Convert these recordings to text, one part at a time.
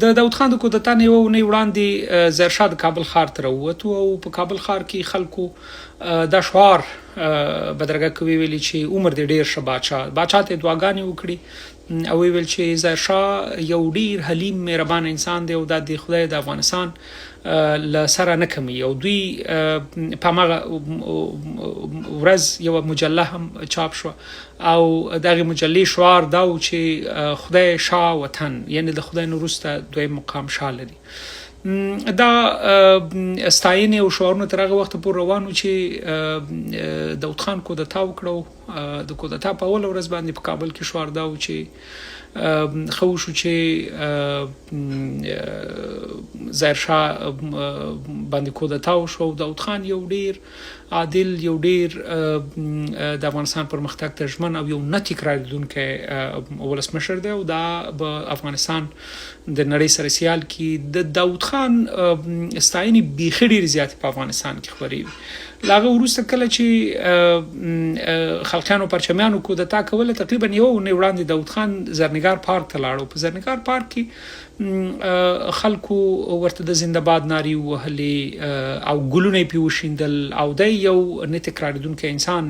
د داود خان د کودتا نه یوه اونۍ وړاندې ظاهرشاه د کابل ښار ته راووتو او په کابل ښار کې خلکو دا شعار بدرګه کوي ویلي چې عمر دې ډېر شه باچا ته دعاګانې وکړي او ویل چې ظاهرشاه یو ډېر حلیم مهربان انسان دی او دا د خدای د افغانستان له سره نه کمي او دوی په هغه ورځ یوه مجله هم چاپ شوه او دغه مجلې شعار دا و چې خدای شاه وطن یعنی د خدای نه وروسته دویم مقام شاه لري. دا ستاینې او شعارونه تر هغه وخته پورې روان و چې داود خان کودتا وکړو. د کودتا په اوله ورځ باندې په کابل کې شعار دا و چې خو شو چې ظاهرشاه باندې کودتا وشو. داود خان یو ډیر عادل یو ډیر د افغانستان پرمختګ ته ژمن او یو نه تکرارېدونکی ولسمشر دی او دا به افغانستان د نړۍ سره سیال کې د داود خان ستاینې بیخي ډېرې زیاتې په افغانستان کې خپرې. له هغه وروسته کله چې خلقیانو پرچمیانو کودتا کوله تقریبا یوه اونۍ وړاندې داود خان زرنګار پارک ته لاړو. په زرنګار پارک کې خلکو ورته د زنده باد نارې ووهلې او ګلونه یې پرې وشیندل او دی یو نه تکرارېدونکی انسان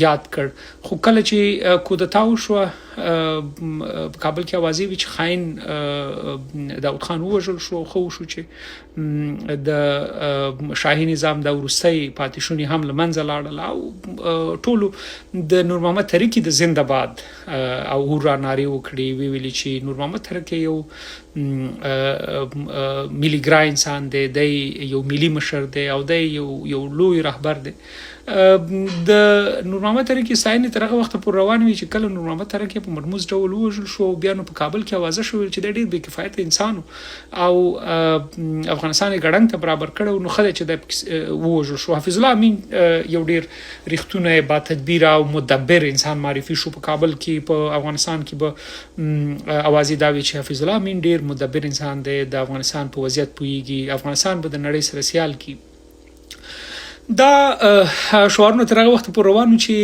یاد کړ. خو کله چې کودتا وشوه په کابل کې اوازې وې چې خاین داود خان ووژل شو. خو شو چې د شاهي نظام د وروستۍ پاتې شونې هم له منځه لاړل او ټولو د نور محمد ترکی د زنده باد او هورا نارې وکړې. ویلي چې نور محمد ترکی یو ملیګرا انسان دی یو ملي مشر دی او دی یو لوی رهبر دی. د نور محمد ترکی ستاینې تر هغه وخته پورې روانې وي چې کله نور محمد ترکی په مرموز ډول ووژل شو بیا نو په کابل کې اوازه شوه چې دی ډېر بې کفایته انسان او افغانستان یې ګړنګ ته برابر کړی نو ښه دی چې دی ووژل شو. حفیظ الله امین یو ډېر ریښتونی با تدبیره او مدبر انسان معرفي شو. په کابل کې په افغانستان کې به اوازې دا وي چې حفیظ الله امین ډېر مدبر انسان دی د افغانستان په وضعیت پوهیږي افغانستان به د نړۍ سره سیال کی. دا شعارونه تر هغه وخت پورې روان و چې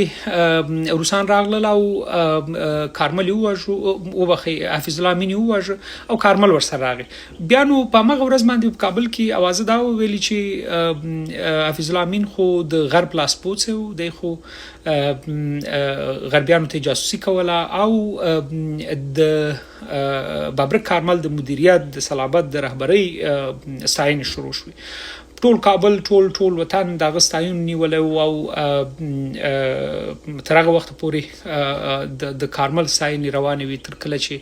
روسان راغلل او کارمل وبخښئ حفیظ الله امین وواژه او کارمل ورسره راغی. بیا نو په همغه ورځ باندې په کابل کې اوازه دا وویلي چې حفیظ الله امین خو د غرب لاسپوڅی و دی خو غربیانو ته جاسوسي کوله او د بابرک کارمل د مدیریت د صلابت د رهبرۍ ستاینې شروع شوې. ټول کابل ټول وطن دغه ستاینو نیولی او تر هغه وخته پورې د کارمل ستاینې روانې وي تر کله چې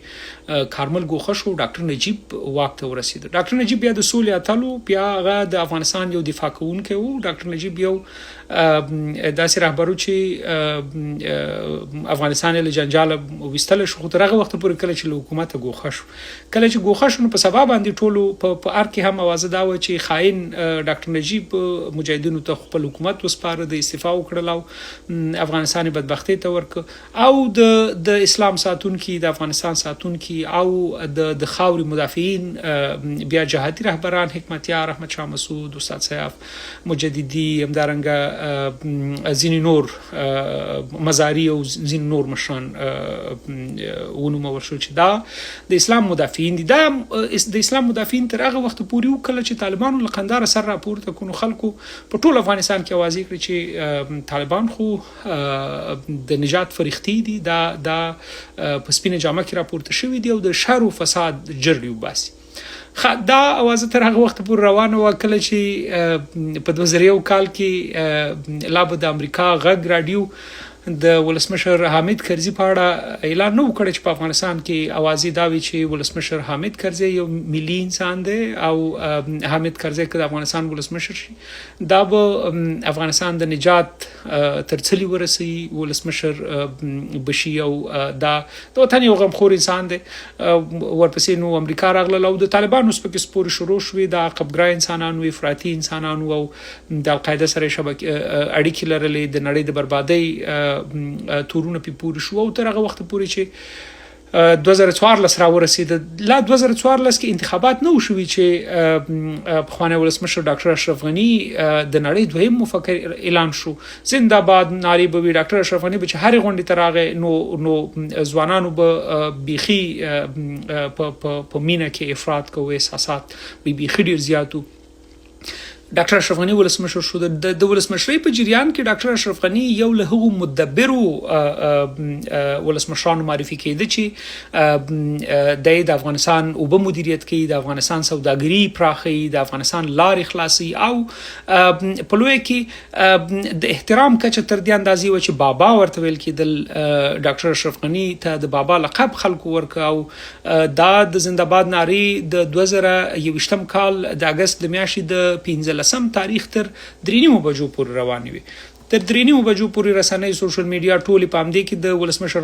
کارمل ګوښه شو. ډاکټر نجیب واک ته ورسېد. ډاکټر نجیب بیا د سولې اتل و بیا هغه د افغانستان یو دفاع کوونکی و. ډاکټر نجیب یو داسې رهبر و چې افغانستان یې له جنجاله ویستلی شو. خو تر هغه وخته پورې کله چې له حکومته ګوښه شو کله چې ګوښه شو نو په سبا باندې ټولو په ار کې هم اوازه دا وه چې خاین ډاکټر نجیب مجاهدینو ته خپل حکومت وسپاره د استعفا وکړل او افغانستان بدبختۍ ته ورکړ او د اسلام ساتونکي د افغانستان ساتونکي او د خاورې مدافعین بیا جهادي رهبران حکمتیار احمد شاه مسعود استاد سیاف مجددي همدارنګه ځینې نور مزاري او ځینې نور مشران ونومول شول چې دا د اسلام مدافعین دي. دا د اسلام مدافعین تر هغه وخته پورې وکړه چې طالبانو له قنداره سر راپورته کړو. خلکو په ټول افغانستان کې اوازې کړې چې طالبان خو د نجات فرښتې دي دا په سپینه جامه کې راپورته شوي دي او د شر او فساد جرړې وباسي. دا اوازه تر هغه وخت پورې روانه وه کله چې په 2001 کال کې لا به د امریکا غږ راډیو د ولسمشر حامد کرزي په اړه اعلان نه وکړ چې په افغانستان کې اوازې دا وي چې ولسمشر حامد کرزي یو ملي انسان دی او حامد کرزي که د افغانستان ولسمشر شي دا به افغانستان د نجات تر څلي ورسوي ولسمشر بشي او دا د وطن یو غمخور انسان دی. ورپسې نو امریکا راغله او د طالبانو سپکې سپورې شروع شوې د عقبګرا انسانانو افراطي انسانانو او د القاعده سره اړیکې لرلې د نړۍ د بربادۍ تورونه پی پوری شو او تر هغه وخت پورې چې 2014 راورسید. لا 2014 کې انتخابات نه وشوي چې پخوانی ولسمشر ډاکټر اشرف غنی د نړۍ دویم مفکر اعلان شو. زنده باد ناری به ډاکټر اشرف غنی به هر غونډه ترغه نو ځوانانو به بيخي په مینا کې افراط کوي، احساسات به بيخي ډیر زیاتو. ډاکټر اشرف غنی ولسمشر شو. د ولسمشرۍ په جریان کې ډاکټر اشرف غنی یو له هغو مدبرو ولسمشرانو معرفي کېده چې د افغانستان اوبه مدیریت کوي، د افغانستان سوداګري پراخوي، د افغانستان لارې خلاصي او په لوی کې د احترام کچه تر دې اندازې و چې بابا ورته ویل کېدل. ډاکټر اشرف غنی ته د بابا لقب خلکو ورکړ او دا د زنده باد ناري د 2021 کال د اگست د میاشتې د 15 تاریخ تر 3 بجو پورې روانې وي. تر 3 بجو پورې رسنۍ سوشل میډیا ټولې په همدې کې د ولسمشر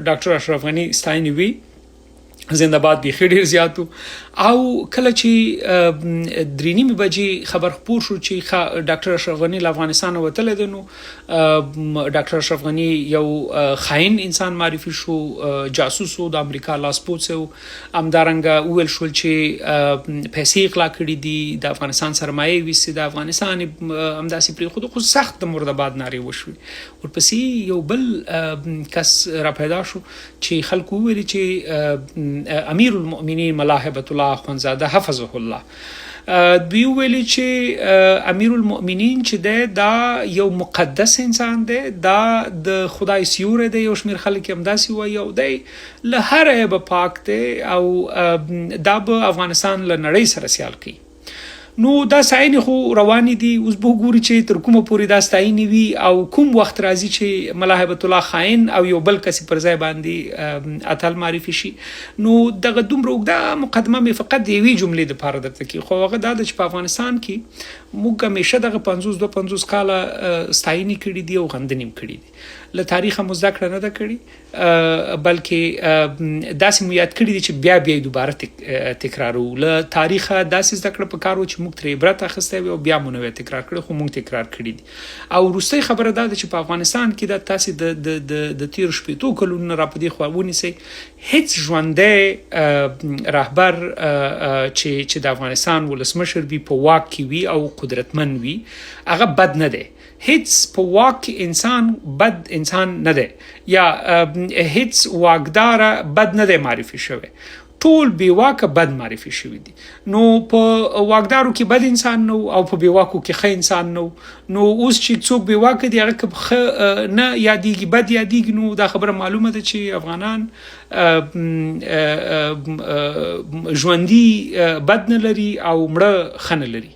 ډاکټر اشرف غنی ستاینې وي. زنده باد بيخي ډیر زیاتو او کله چې 3 بجې خبر خپور شو چې ډاکټر اشرف غنی له افغانستان وتل دي، نو ډاکټر اشرف غنی یو خاين انسان معرفي شو، جاسوس و، د امریکا لاسپوڅ و. امدارنګ ویل شو چې پیسې اخلا کړې دي، د افغانستان سرمایه ویسي، د افغانستان همداسې پرې خود سخت د مردباد ناری وشوي. ورپسې یو بل کس را پیدا شو چې خلکو ویل چې امیر المؤمنین ملاحبت الله اخوندزاده حفظه الله دوی ویلي چې امیر المؤمنین چې دا یو مقدس انسان دی، دا د خدای سیوری دی. یو شمیر خلک هم داسې وایي او دی له هر عیبه پاک دی او دا به افغانستان له نړۍ سره سیال کوي. نو دا ستاینې خو روانې دي. اوس به وګوري چې تر کومه پورې دا ستاینې وي او کوم وخت راځي چې ملاحبت الله خاين او یو بل کس پر ځای باندې اتل معرفي شي. نو دغه دومره اوږده مقدمه مې فقط د یوې جملې دپاره درته کوي، خو هغه دا ده چې په افغانستان کې موږ همیشه دغه 52 کاله ستاینې کړي دي او غندنې هم کړي دي. له تاریخه مو زده کړه نه ده کړې، بلکې داسې مو یاد کړي دي چې بیا یې دوباره تکرارو. له تاریخه داسې زده کړه پکار و چې موږ ترې عبرت اخیستی وي او بیا مو نوی تکرار کړی، خو موږ تکرار کړي دي. او وروستۍ خبره دا ده چې په افغانستان کې دا تاسې د تیرو 15 کلونو را په دې خوا ونیسئ، هیڅ ژوندی رهبر چې د افغانستان ولسمشر وي، په واک کې وي او قدرتمن وي، هغه بد نه دی. هیڅ په واک انسان بد انسان نه دی، یا هیڅ واکدار بد نه دی معرفي شوی. ټول بیواکه بد معرفي شوی دي. نو په واکدارو کې بد انسان نو او په بیواکو کې ښه انسان نو. نو اوس چې څوک بیواکه دي هغه که نه یادېږي بد یادېږي، نو دا خبره معلومه ده چې افغانان ژوندي بد نه لري او مړه ښه نه لري.